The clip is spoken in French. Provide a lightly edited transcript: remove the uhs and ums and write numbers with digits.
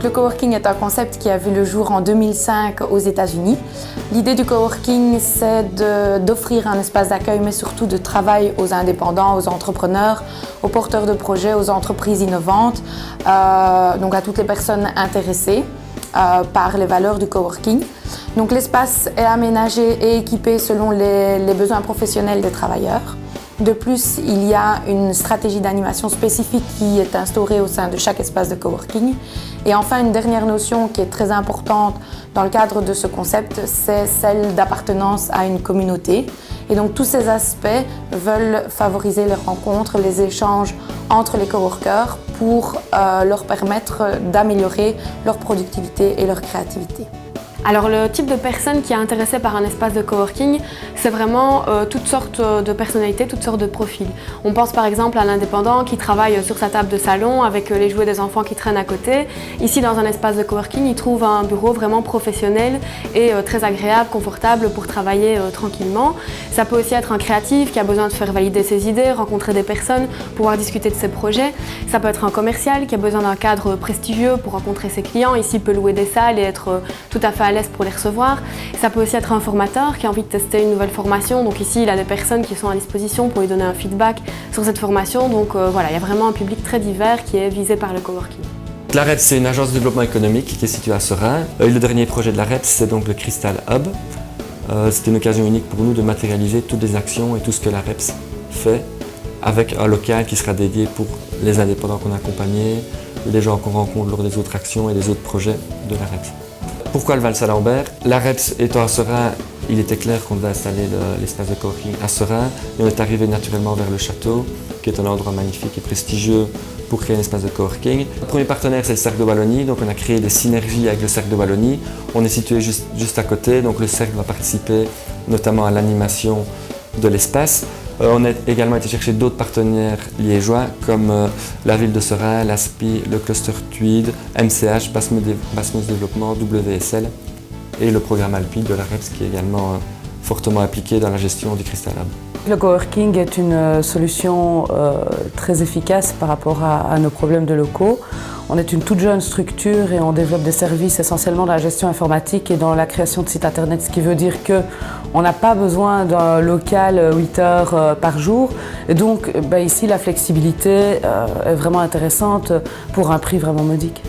Le coworking est un concept qui a vu le jour en 2005 aux États-Unis. L'idée du coworking, c'est d'offrir un espace d'accueil, mais surtout de travail aux indépendants, aux entrepreneurs, aux porteurs de projets, aux entreprises innovantes, donc à toutes les personnes intéressées par les valeurs du coworking. Donc l'espace est aménagé et équipé selon les besoins professionnels des travailleurs. De plus, il y a une stratégie d'animation spécifique qui est instaurée au sein de chaque espace de coworking. Et enfin, une dernière notion qui est très importante dans le cadre de ce concept, c'est celle d'appartenance à une communauté. Et donc tous ces aspects veulent favoriser les rencontres, les échanges entre les coworkers pour leur permettre d'améliorer leur productivité et leur créativité. Alors le type de personne qui est intéressée par un espace de coworking, c'est vraiment toutes sortes de personnalités, toutes sortes de profils. On pense par exemple à l'indépendant qui travaille sur sa table de salon avec les jouets des enfants qui traînent à côté. Ici dans un espace de coworking, il trouve un bureau vraiment professionnel et très agréable, confortable pour travailler tranquillement. Ça peut aussi être un créatif qui a besoin de faire valider ses idées, rencontrer des personnes, pouvoir discuter de ses projets. Ça peut être un commercial qui a besoin d'un cadre prestigieux pour rencontrer ses clients. Ici, il peut louer des salles et être tout à fait à l'aise pour les recevoir. Ça peut aussi être un formateur qui a envie de tester une nouvelle formation. Donc ici, il a des personnes qui sont à disposition pour lui donner un feedback sur cette formation. Donc voilà, il y a vraiment un public très divers qui est visé par le coworking. La REPS, c'est une agence de développement économique qui est située à Seraing. Le dernier projet de la REPS, c'est donc le Crystal Hub. C'était une occasion unique pour nous de matérialiser toutes les actions et tout ce que la REPS fait avec un local qui sera dédié pour les indépendants qu'on a accompagnés, les gens qu'on rencontre lors des autres actions et des autres projets de la REPS. Pourquoi le Val-Salambert? La REPS étant à Seraing, il était clair qu'on devait installer l'espace de coworking à Seraing. Et on est arrivé naturellement vers le château, qui est un endroit magnifique et prestigieux pour créer un espace de coworking. Le premier partenaire, c'est le Cercle de Wallonie, donc on a créé des synergies avec le Cercle de Wallonie. On est situé juste à côté, donc le Cercle va participer notamment à l'animation de l'espace. On a également été chercher d'autres partenaires liégeois comme la ville de Seraing, l'ASPI, le cluster TUID, MCH, Basmus Développement, WSL et le programme Alpi de la REPS qui est également fortement impliqué dans la gestion du Crystal Hub. Le coworking est une solution très efficace par rapport à nos problèmes de locaux. On est une toute jeune structure et on développe des services essentiellement dans la gestion informatique et dans la création de sites internet, ce qui veut dire qu'on n'a pas besoin d'un local 8 heures par jour. Et donc ici, la flexibilité est vraiment intéressante pour un prix vraiment modique.